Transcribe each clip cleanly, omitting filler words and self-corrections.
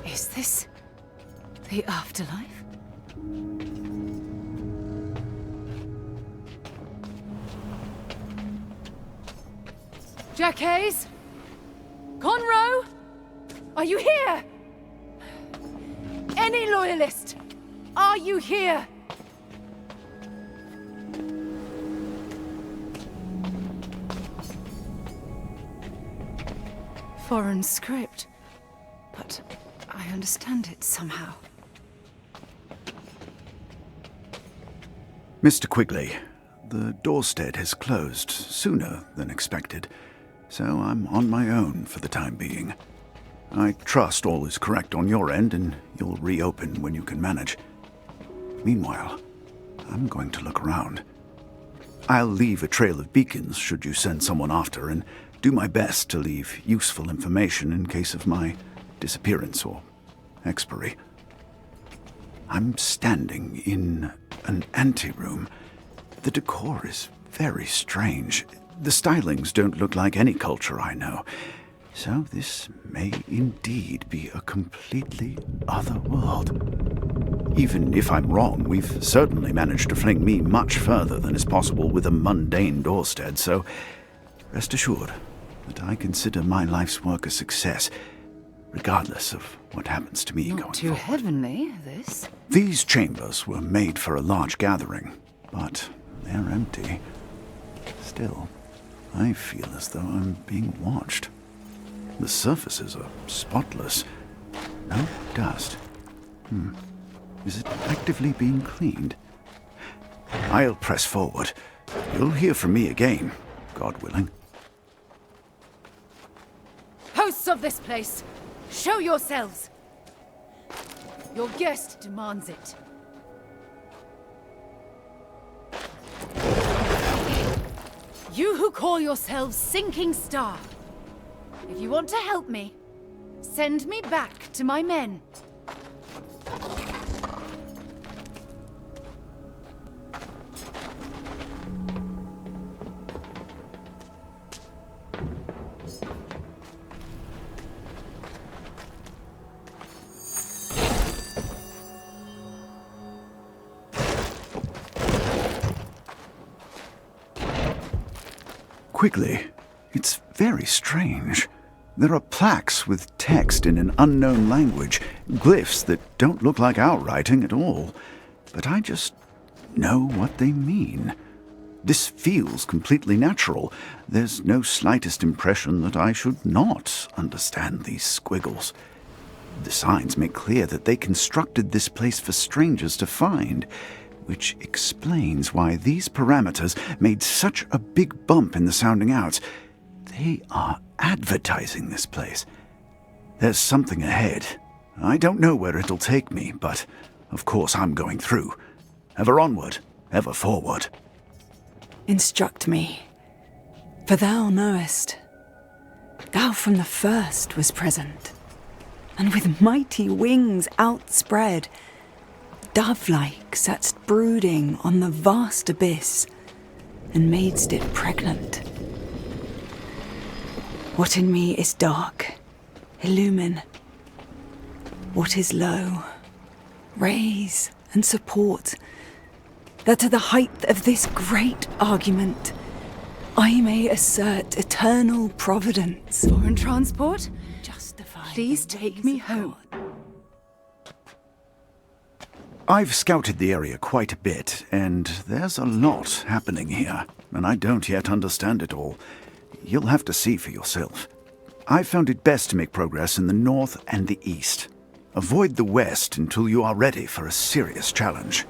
Is this the afterlife? Jackays? Conroe? Are you here? Any loyalist? Are you here? Foreign script, but I understand it somehow. Mr. Quigley, the doorstead has closed sooner than expected, so I'm on my own for the time being. I trust all is correct on your end and you'll reopen when you can manage. Meanwhile, I'm going to look around. I'll leave a trail of beacons should you send someone after, and do my best to leave useful information in case of my disappearance or expiry. I'm standing in an anteroom. The decor is very strange. The stylings don't look like any culture I know. So this may indeed be a completely other world. Even if I'm wrong, we've certainly managed to fling me much further than is possible with a mundane doorstead, so rest assured that I consider my life's work a success, regardless of what happens to me going Not too forward. heavenly, this. These chambers were made for a large gathering, but they're empty. Still, I feel as though I'm being watched. The surfaces are spotless. No dust. Is it actively being cleaned? I'll press forward. You'll hear from me again, God willing. Hosts of this place, show yourselves! Your guest demands it. You who call yourselves Sinking Star, if you want to help me, send me back to my men. Quigley, it's very strange. There are plaques with text in an unknown language, glyphs that don't look like our writing at all, but I just know what they mean. This feels completely natural. There's no slightest impression that I should not understand these squiggles. The signs make clear that they constructed this place for strangers to find, which explains why these parameters made such a big bump in the sounding outs. They are advertising this place. There's something ahead. I don't know where it'll take me, but of course I'm going through. Ever onward, ever forward. Instruct me, for thou knowest, thou from the first was present, and with mighty wings outspread, dove-like sat'st brooding on the vast abyss, and madest it pregnant. What in me is dark, illumine. What is low, raise and support, that to the height of this great argument I may assert eternal providence. Foreign transport? Justify. Please take me home. I've scouted the area quite a bit, and there's a lot happening here, and I don't yet understand it all. You'll have to see for yourself. I've found it best to make progress in the north and the east. Avoid the west until you are ready for a serious challenge.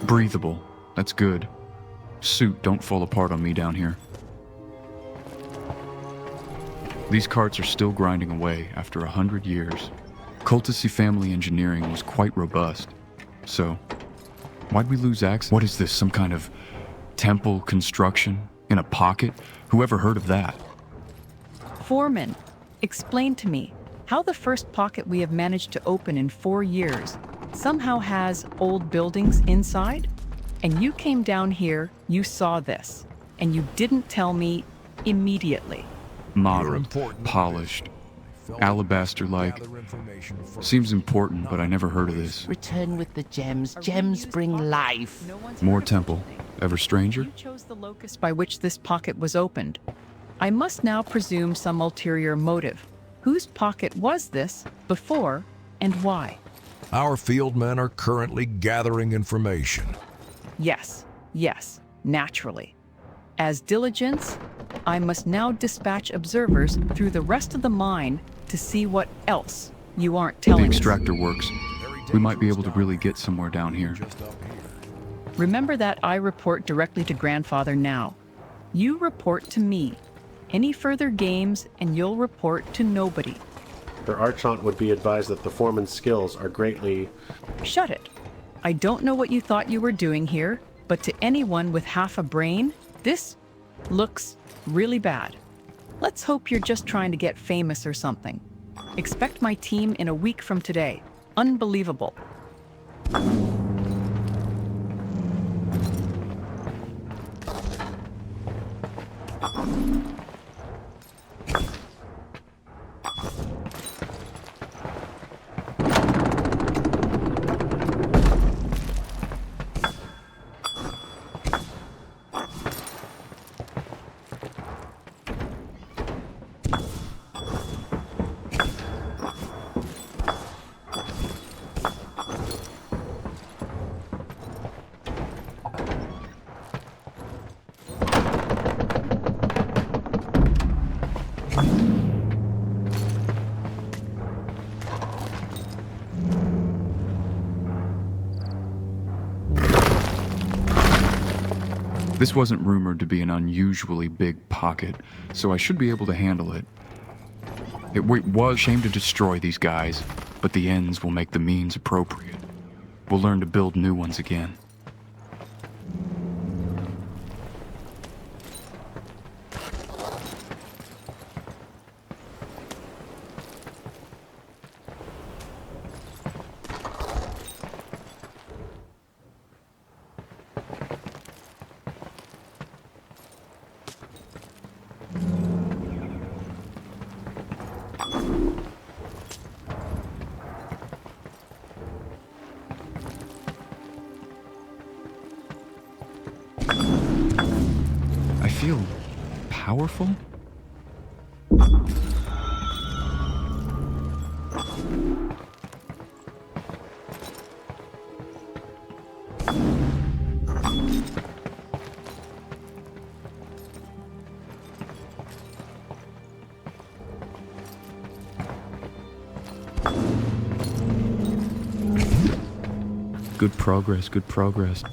Breathable. That's good. Suit don't fall apart on me down here. These carts are still grinding away after 100 years. Cultisy family engineering was quite robust. So, why'd we lose access? What is this, some kind of temple construction in a pocket? Whoever heard of that? Foreman, explain to me how the first pocket we have managed to open in 4 years somehow has old buildings inside? And you came down here, you saw this, and you didn't tell me immediately. Modern, polished, alabaster-like. Seems important, but I never heard of this. Return with the gems. Gems bring life. More temple. Ever stranger? You chose the locus by which this pocket was opened. I must now presume some ulterior motive. Whose pocket was this before and why? Our field men are currently gathering information. Yes, naturally. As diligence, I must now dispatch observers through the rest of the mine to see what else you aren't If the telling us. extractor works, we might be able to really get somewhere down here. Remember that I report directly to Grandfather now. You report to me. Any further games and you'll report to nobody. Her Archant would be advised that the foreman's skills are greatly... Shut it. I don't know what you thought you were doing here, but to anyone with half a brain, this looks really bad. Let's hope you're just trying to get famous or something. Expect my team in a week from today. Unbelievable. This wasn't rumored to be an unusually big pocket, so I should be able to handle it. It was a shame to destroy these guys, but the ends will make the means appropriate. We'll learn to build new ones again. I feel powerful? Good progress, good progress.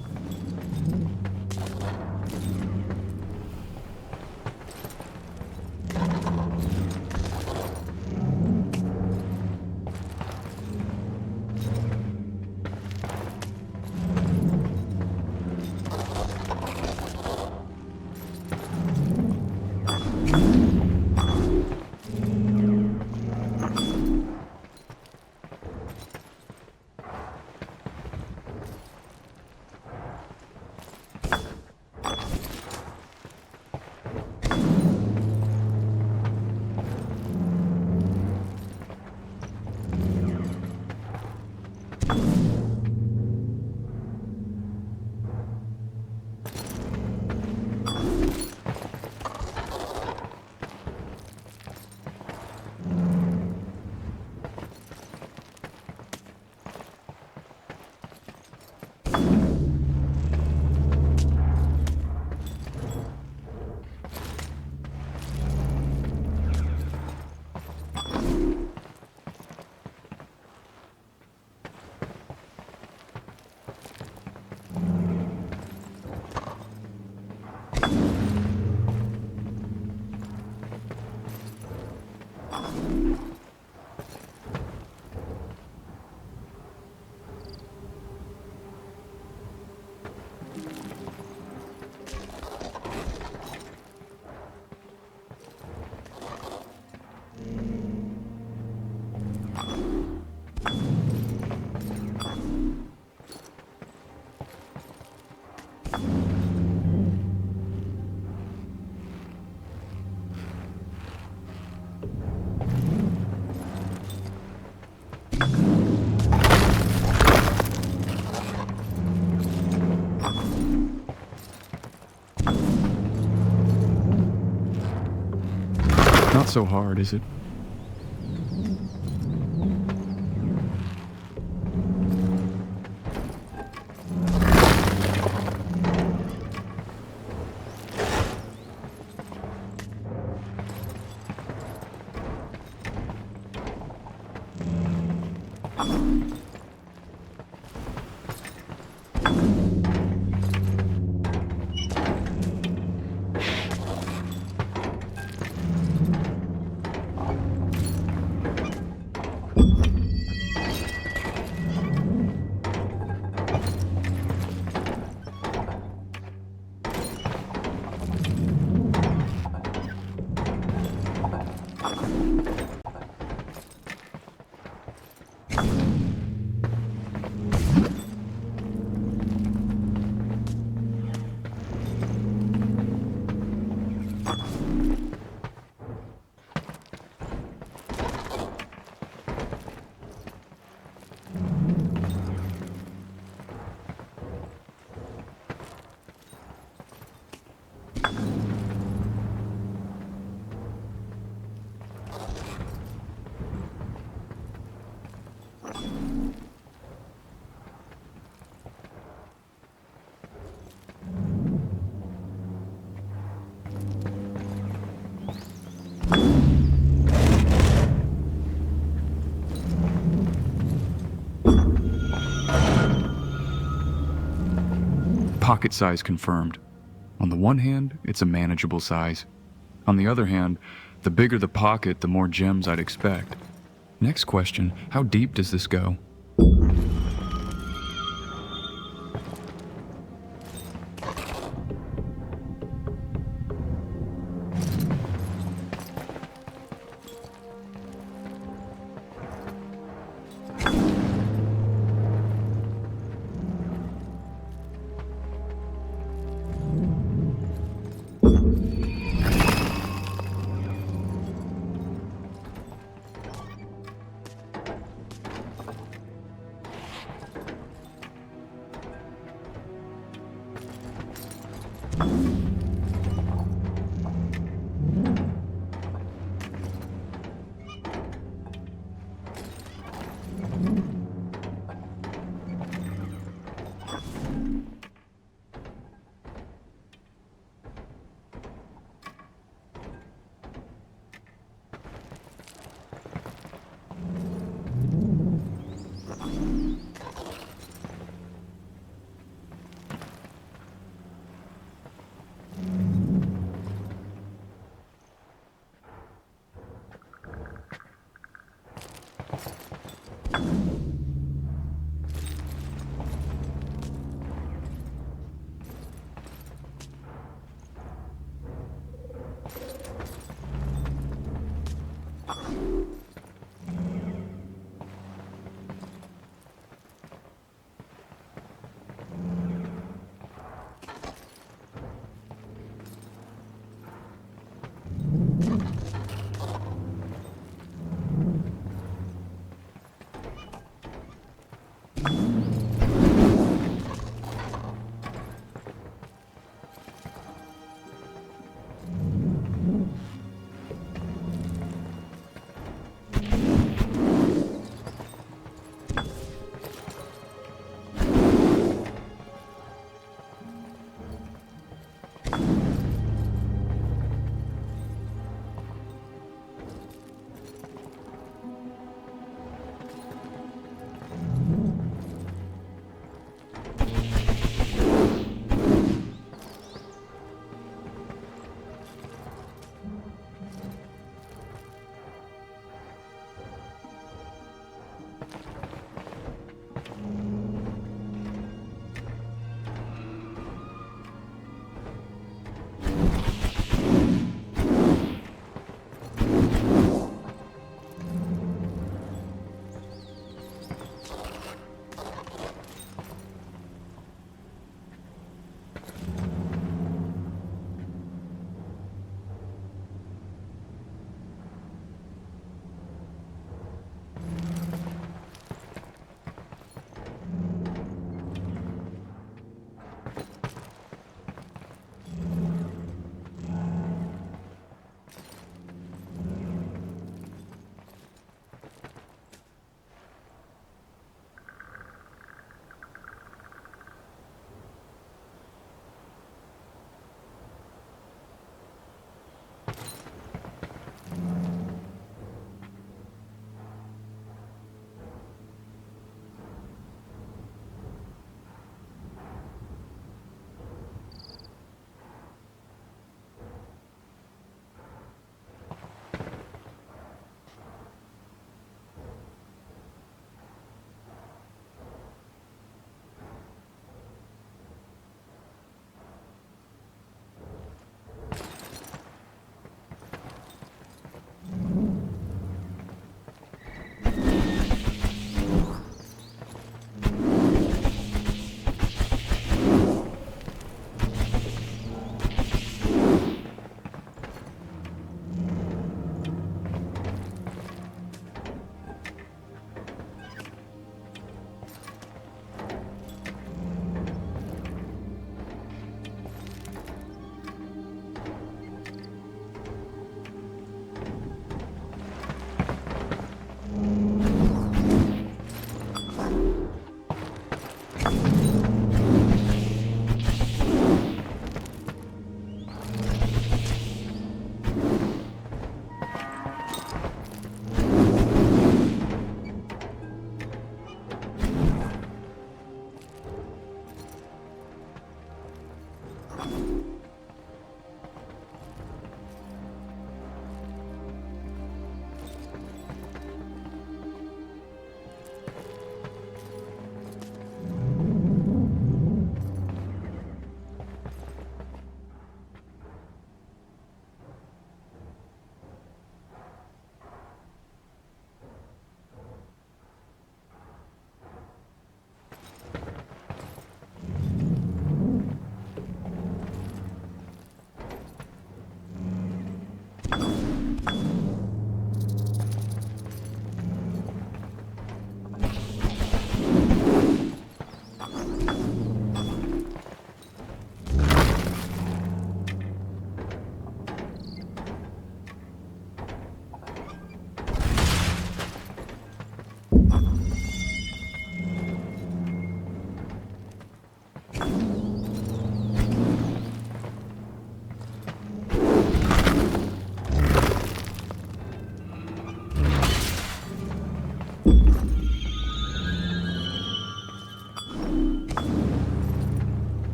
Not so hard, is it? Pocket size confirmed. On the one hand, it's a manageable size. On the other hand, the bigger the pocket, the more gems I'd expect. Next question, how deep does this go?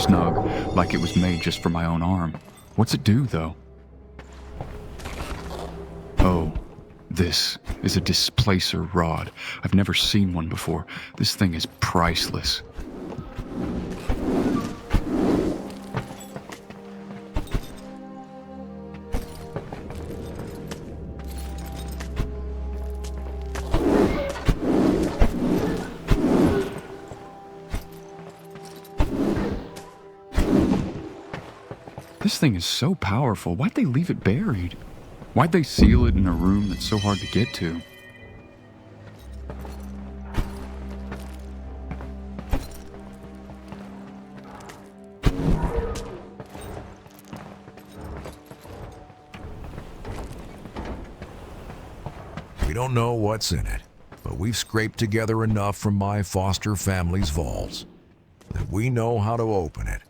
snug, like it was made just for my own arm. What's it do, though? Oh, this is a displacer rod. I've never seen one before. This thing is priceless. This thing is so powerful. Why'd they leave it buried? Why'd they seal it in a room that's so hard to get to? We don't know what's in it, but we've scraped together enough from my foster family's vaults that we know how to open it.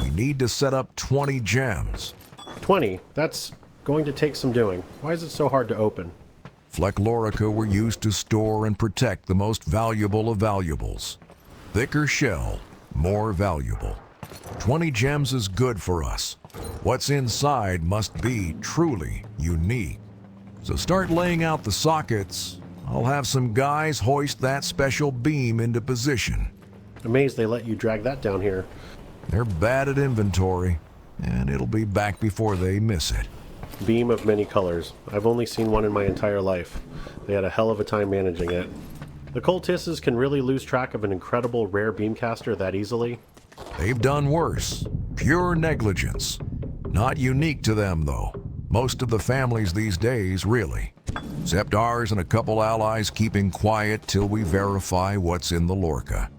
We need to set up 20 gems. 20? That's going to take some doing. Why is it so hard to open? Flechlorica were used to store and protect the most valuable of valuables. Thicker shell, more valuable. 20 gems is good for us. What's inside must be truly unique. So start laying out the sockets. I'll have some guys hoist that special beam into position. Amazed they let you drag that down here. They're bad at inventory, and it'll be back before they miss it. Beam of many colors. I've only seen one in my entire life. They had a hell of a time managing it. The cultists can really lose track of an incredible rare beamcaster that easily. They've done worse. Pure negligence. Not unique to them, though. Most of the families these days, really. Except ours and a couple allies keeping quiet till we verify what's in the Lorca.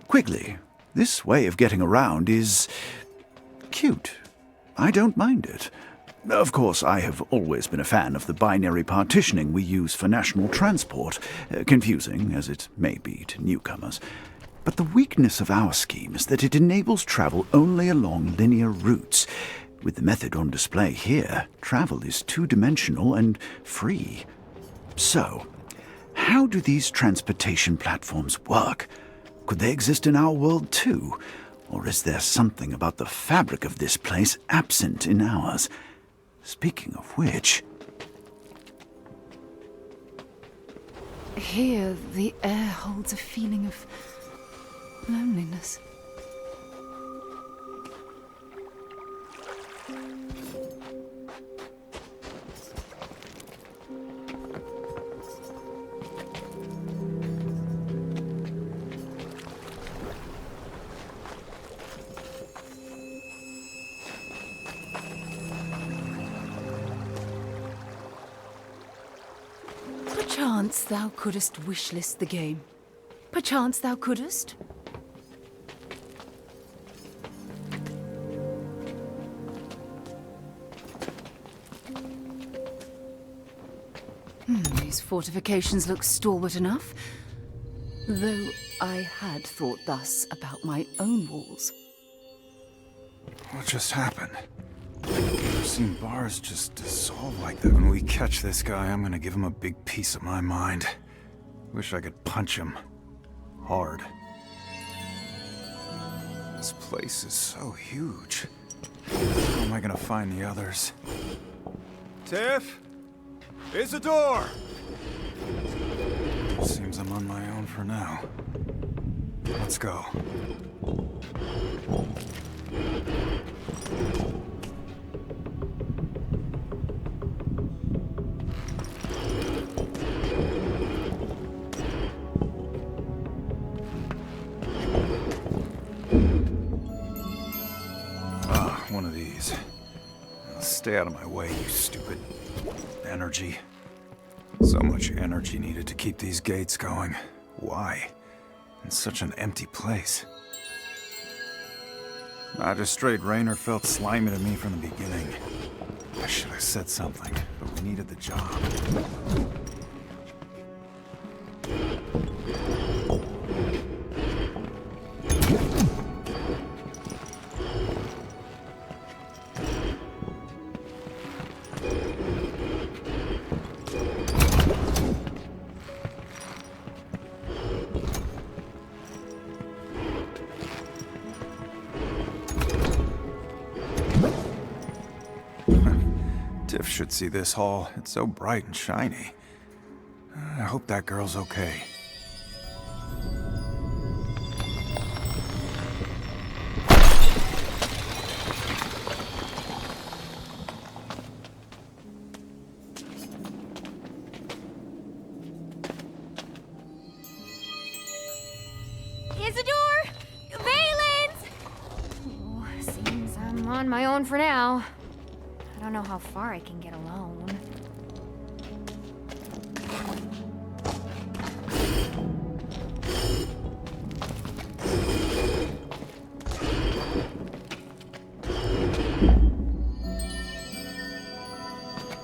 Quigley, this way of getting around is cute. I don't mind it. Of course, I have always been a fan of the binary partitioning we use for national transport, confusing as it may be to newcomers. But the weakness of our scheme is that it enables travel only along linear routes. With the method on display here, travel is two-dimensional and free. So, how do these transportation platforms work? Could they exist in our world too? Or is there something about the fabric of this place absent in ours? Speaking of which... Here, the air holds a feeling of loneliness. Perchance thou couldst wishlist the game. Perchance thou couldst. These fortifications look stalwart enough. Though I had thought thus about my own walls. What just happened? I've seen bars just dissolve like that. When we catch this guy, I'm gonna give him a big piece of my mind. Wish I could punch him. Hard. This place is so huge. How am I gonna find the others? Tiff? Isidore! Seems I'm on my own for now. Let's go. One of these. Stay out of my way, you stupid energy. So much energy needed to keep these gates going. Why? In such an empty place. Magistrate Rayner felt slimy to me from the beginning. I should have said something, but we needed the job. Tiff should see this hall. It's so bright and shiny. I hope that girl's okay. Isidore! Valens! Oh, seems I'm on my own for now. I don't know how far I can get alone.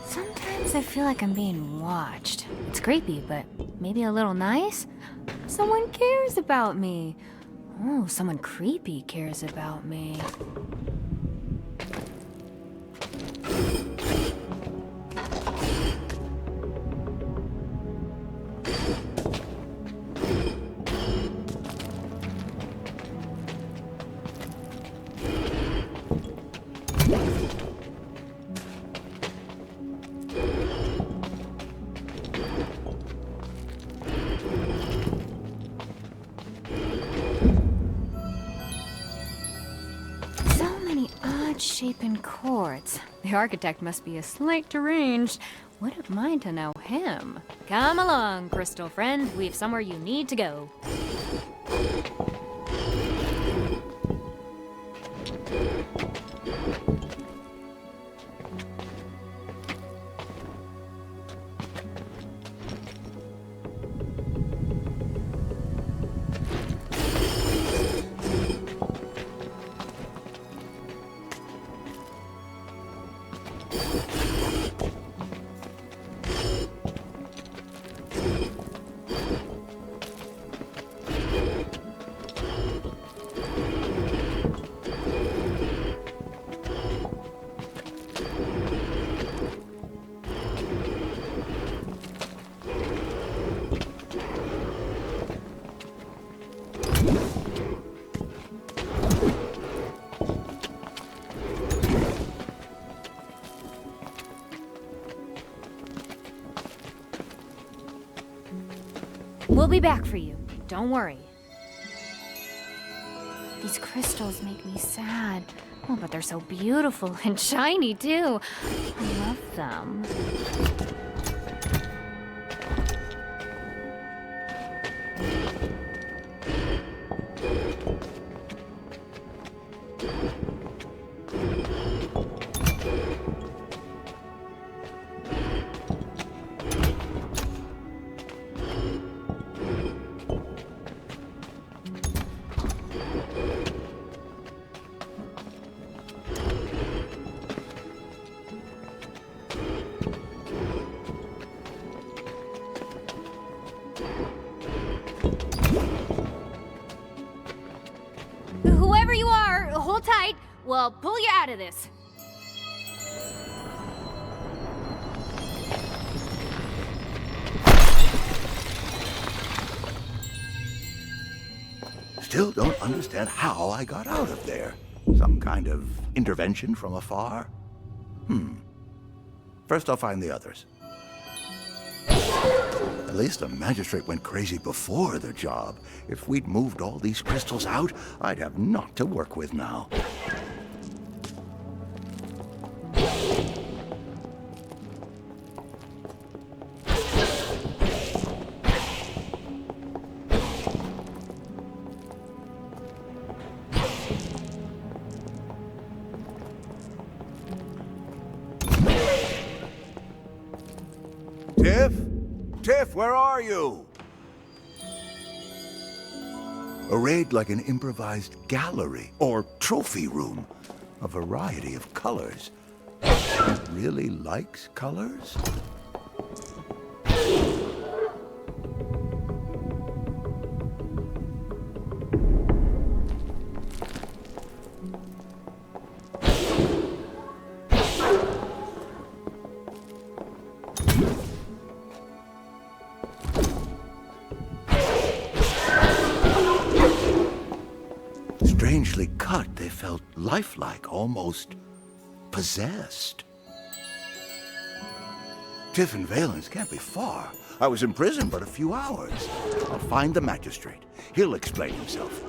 Sometimes I feel like I'm being watched. It's creepy, but maybe a little nice? Someone cares about me. Oh, someone creepy cares about me. many odd-shapen chords. The architect must be a slight deranged. Wouldn't mind to know him. Come along, crystal friend. We've somewhere you need to go. We'll be back for you. Don't worry. These crystals make me sad. Oh, but they're so beautiful and shiny, too. I love them. Whoever you are, hold tight. We'll pull you out of this. Still don't understand how I got out of there. Some kind of intervention from afar? First I'll find the others. At least the magistrate went crazy before the job. If we'd moved all these crystals out, I'd have naught to work with now. Tiff, where are you? Arrayed like an improvised gallery or trophy room. A variety of colors. It really likes colors? Strangely cut, they felt lifelike, almost possessed. Tiff and Valence can't be far. I was in prison but a few hours. I'll find the magistrate. He'll explain himself.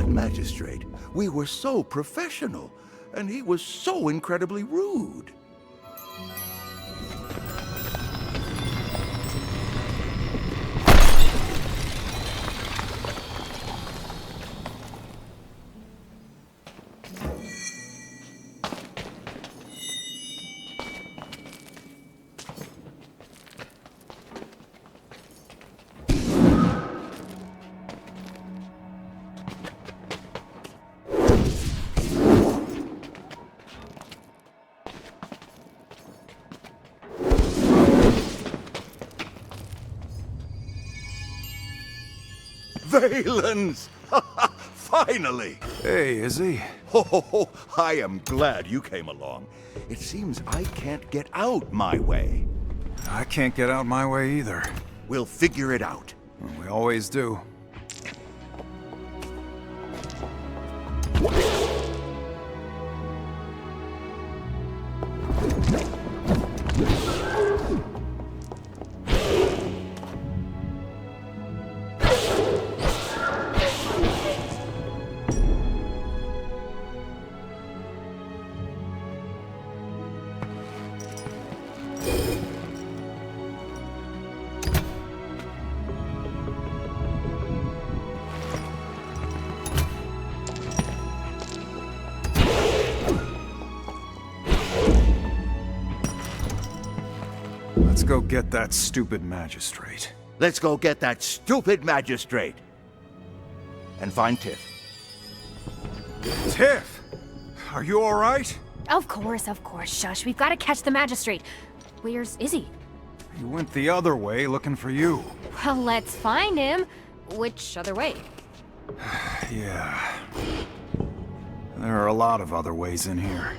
Magistrate. We were so professional, and he was so incredibly rude. Valence! finally! Hey, Izzy. Oh, I am glad you came along. It seems I can't get out my way. I can't get out my way either. We'll figure it out. We always do. Let's go get that stupid magistrate. Let's go get that stupid magistrate. And find Tiff. Tiff! Are you alright? Of course. Shush, we've got to catch the magistrate. Where's Izzy? He went the other way looking for you. Well, let's find him. Which other way? Yeah. There are a lot of other ways in here.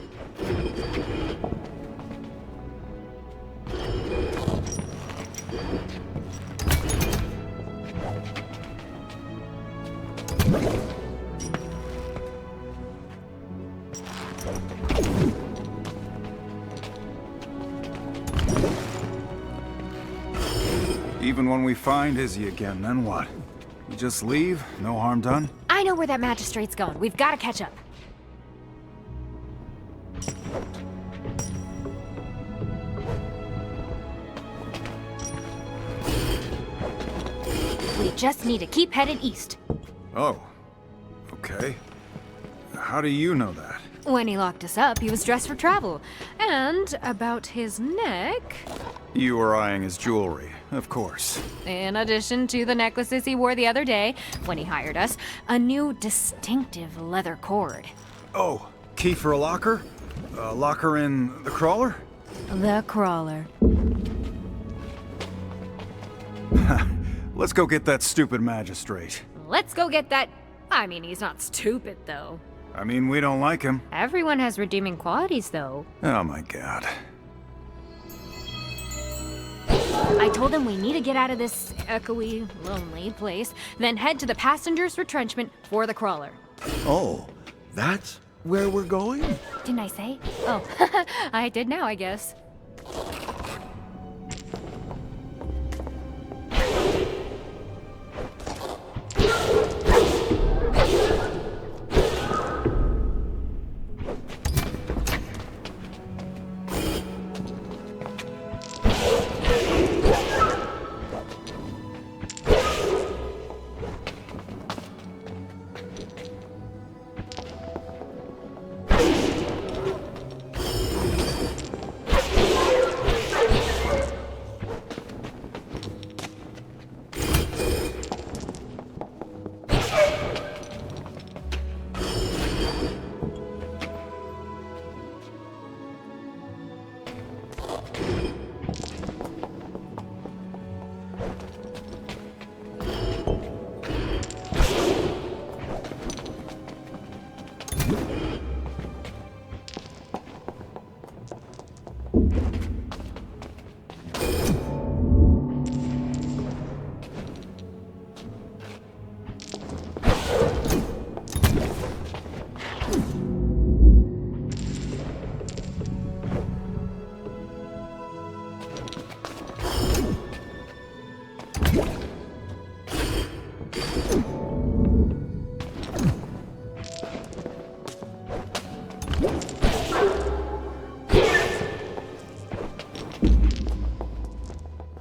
Even when we find Izzy again, then what? We just leave? No harm done? I know where that magistrate's going. We've got to catch up. We just need to keep headed east. Oh. Okay. How do you know that? When he locked us up, he was dressed for travel. And about his neck... You were eyeing his jewelry, of course. In addition to the necklaces he wore the other day, when he hired us, a new distinctive leather cord. Oh, key for a locker? A locker in the crawler? The crawler. Let's go get that stupid magistrate. Let's go get that... I mean, he's not stupid, though. I mean, we don't like him. Everyone has redeeming qualities, though. Oh my god. I told him we need to get out of this echoey, lonely place, then head to the passengers' retrenchment for the crawler. Oh, that's where we're going? Didn't I say? Oh, I did now, I guess.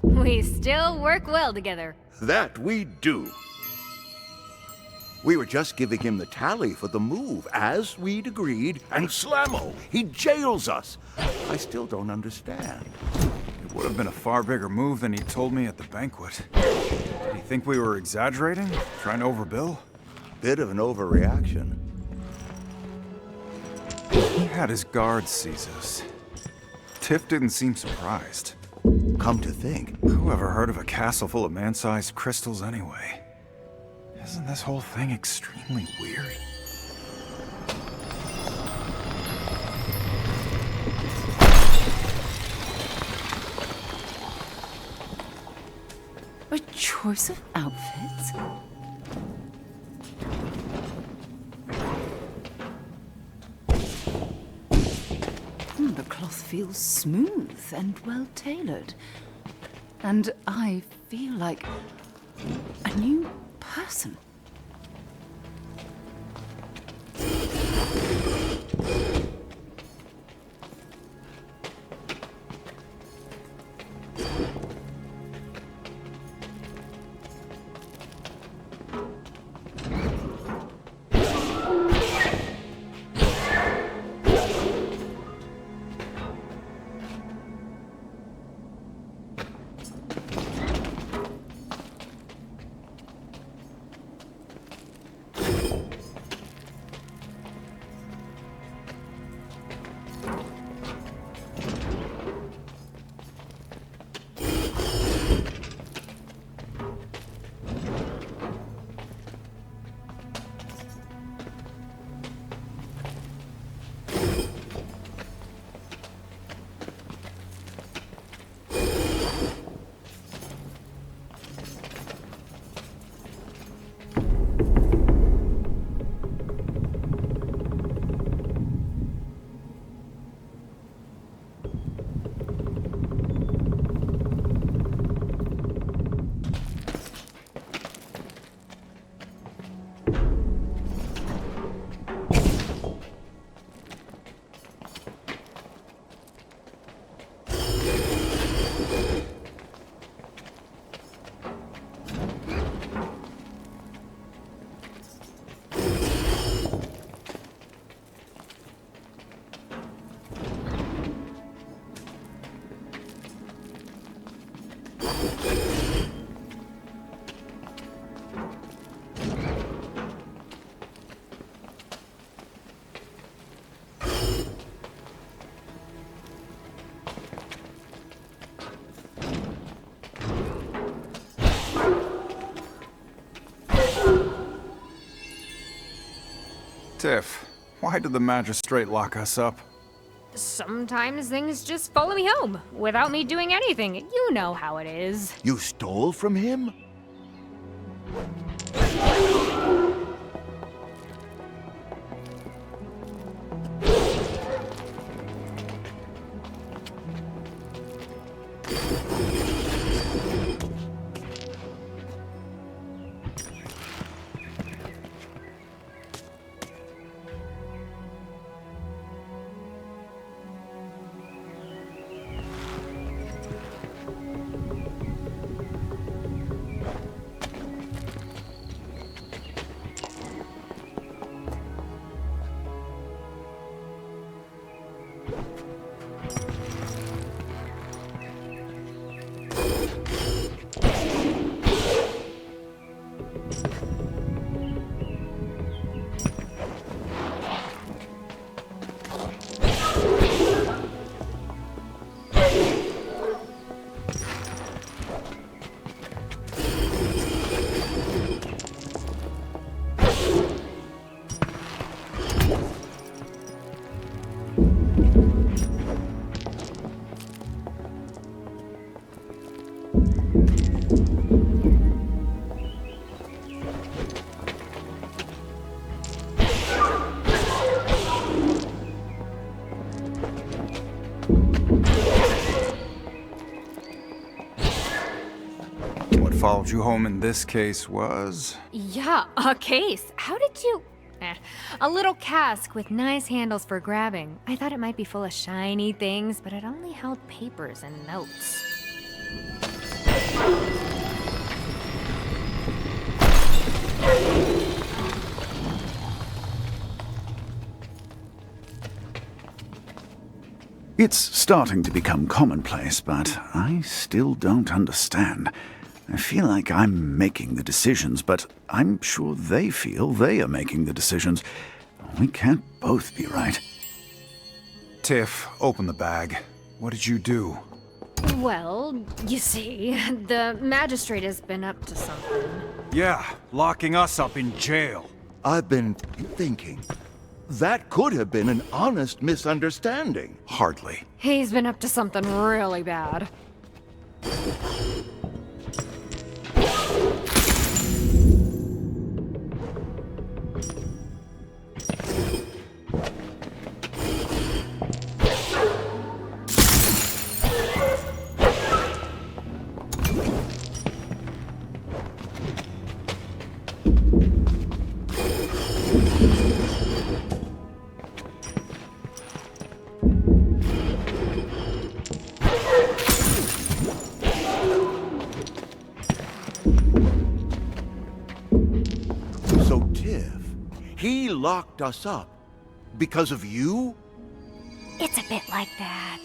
We still work well together. That we do. We were just giving him the tally for the move, as we'd agreed, and slammo, he jails us. I still don't understand. It would have been a far bigger move than he told me at the banquet. Did he think we were exaggerating? Trying to overbill? Bit of an overreaction. He had his guards seize us. Tiff didn't seem surprised. Come to think, Who ever heard of a castle full of man-sized crystals anyway? Isn't this whole thing extremely weird? A choice of outfits? The cloth feels smooth and well tailored. And I feel like a new person. Tiff, why did the magistrate lock us up? Sometimes things just follow me home without me doing anything. You know how it is. You stole from him? Followed you home in this case was? Yeah, a case. How did you... A little cask with nice handles for grabbing. I thought it might be full of shiny things, but it only held papers and notes. It's starting to become commonplace, but I still don't understand. I feel like I'm making the decisions, but I'm sure they feel they are making the decisions. We can't both be right. Tiff, open the bag. What did you do? Well, you see, the magistrate has been up to something. Yeah, locking us up in jail. I've been thinking. That could have been an honest misunderstanding. Hardly. He's been up to something really bad. So, Tiff, he locked us up because of you? It's a bit like that.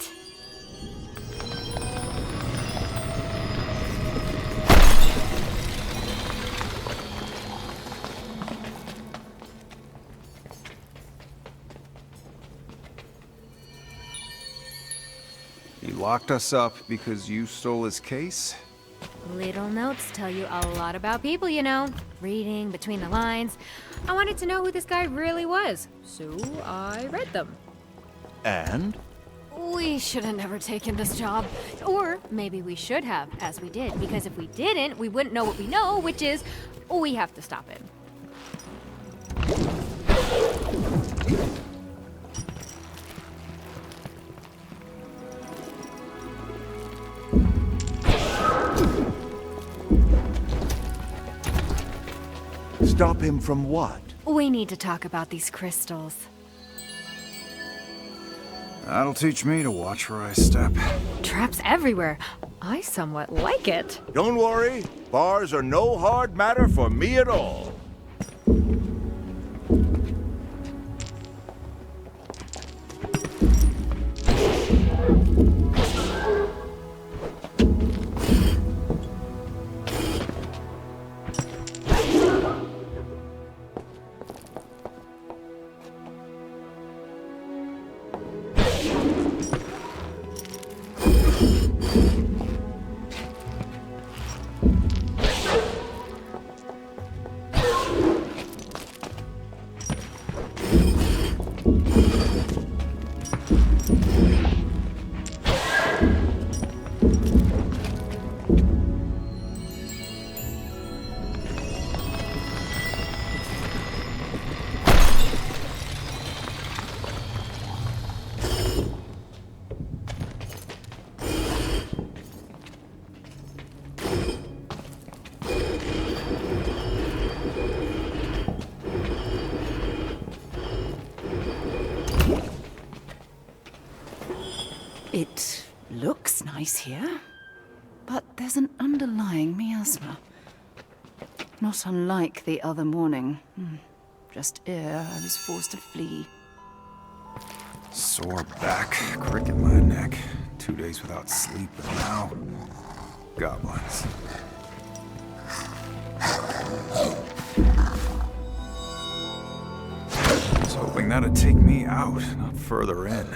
He locked us up because you stole his case? Little notes tell you a lot about people, you know. Reading between the lines. I wanted to know who this guy really was, so I read them. And? We should have never taken this job. Or maybe we should have, as we did, because if we didn't, we wouldn't know what we know, which is we have to stop him. Stop him from what? We need to talk about these crystals. That'll teach me to watch where I step. Traps everywhere. I somewhat like it. Don't worry. Bars are no hard matter for me at all. It looks nice here, but there's an underlying miasma. Not unlike the other morning. Just ere I was forced to flee. Sore back, crick in my neck. 2 days without sleep, but now... goblins. I was hoping that'd take me out, not further in.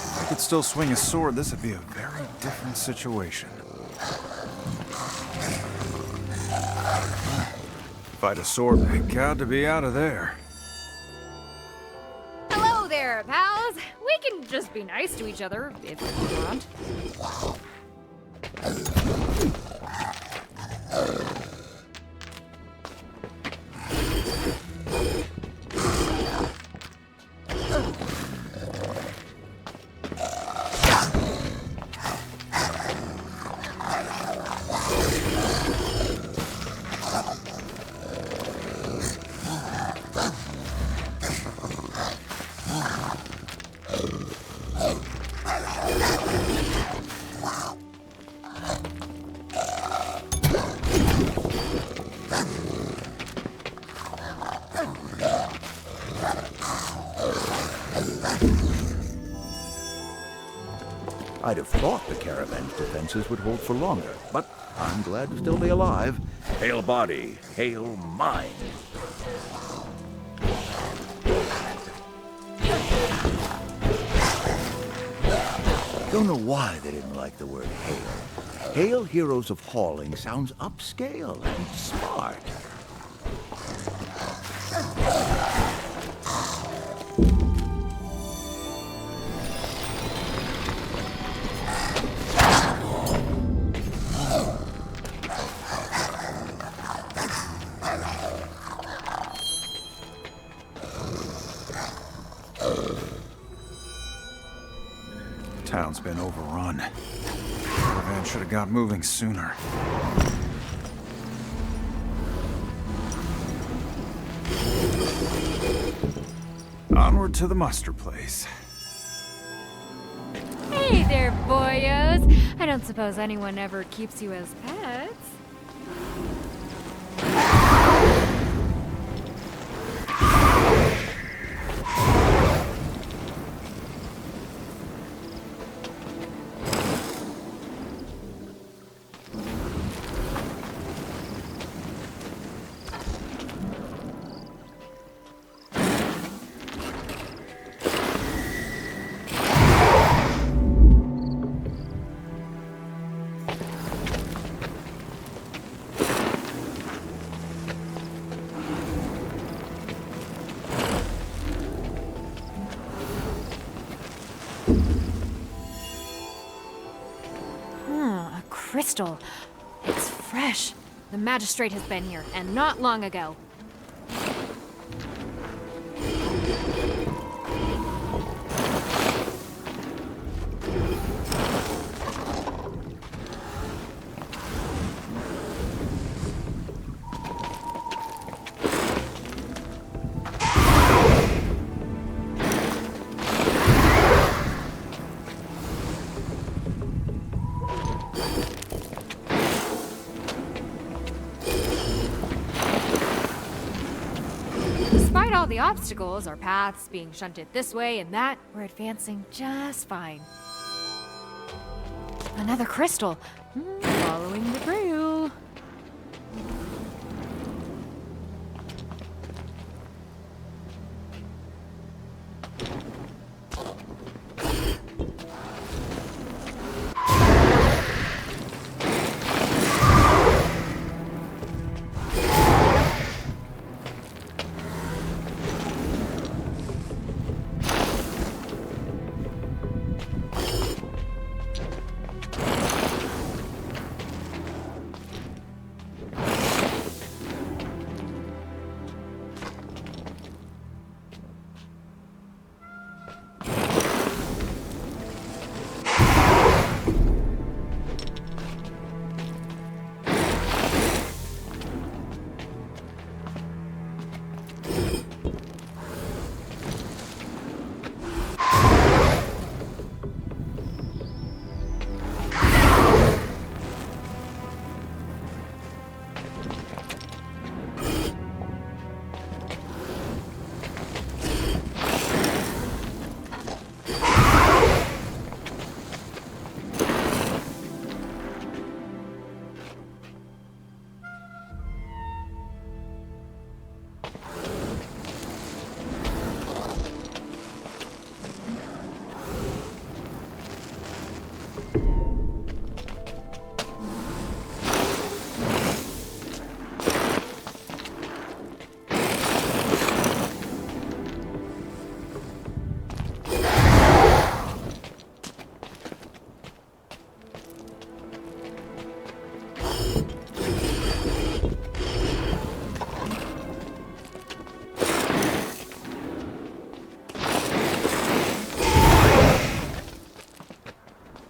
If I could still swing a sword, this would be a very different situation. If I had a sword, thank God to be out of there. Hello there, pals. We can just be nice to each other if you want. I'd have thought the caravan's defenses would hold for longer, but I'm glad to still be alive. Hail body, hail mind. Don't know why they didn't like the word hail. Hail heroes of hauling sounds upscale and smart. Town's been overrun. Caravan should have got moving sooner. Onward to the muster place. Hey there, boyos. I don't suppose anyone ever keeps you as pets. Crystal. It's fresh. The magistrate has been here, and not long ago. Despite all the obstacles, our paths being shunted this way and that, we're advancing just fine. Another crystal. Following the trail.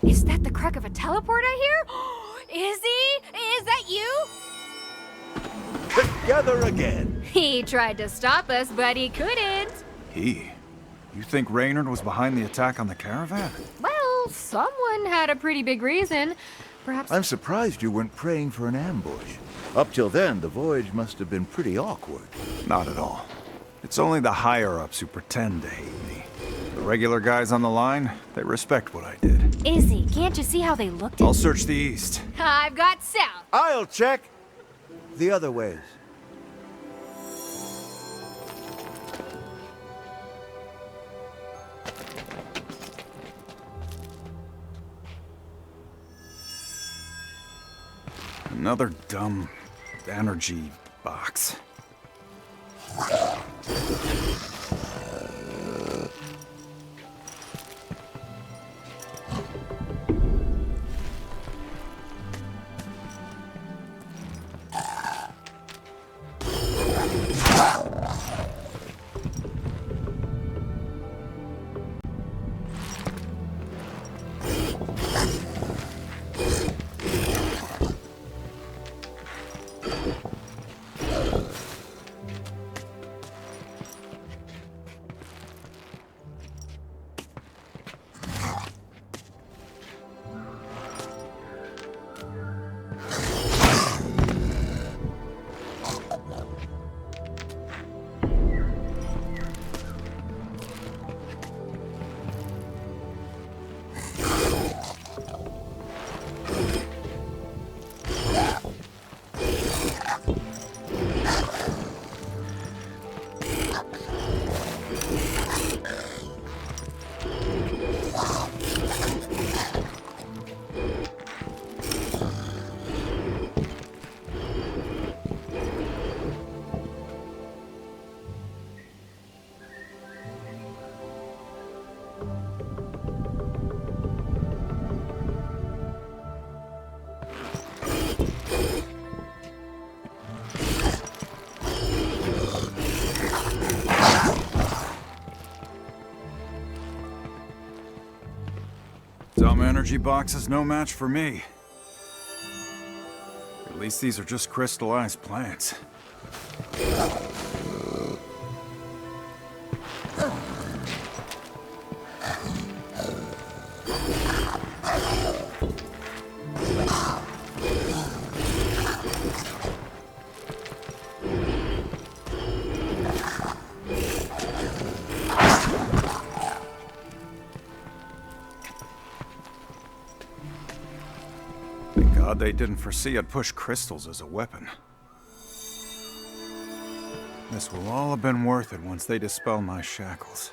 Is that the crack of a teleport I hear? Izzy? Is that you? Together again. He tried to stop us, but he couldn't. He? You think Reynard was behind the attack on the caravan? Well, someone had a pretty big reason. Perhaps. I'm surprised you weren't praying for an ambush. Up till then, the voyage must have been pretty awkward. Not at all. It's only the higher-ups who pretend to hate me. The regular guys on the line, they respect what I did. Izzy, can't you see how they looked at I'll search the east. I've got south. I'll check the other ways. Another dumb energy box. Dumb energy box is no match for me. At least these are just crystallized plants. Thank God they didn't foresee I'd push crystals as a weapon. This will all have been worth it once they dispel my shackles.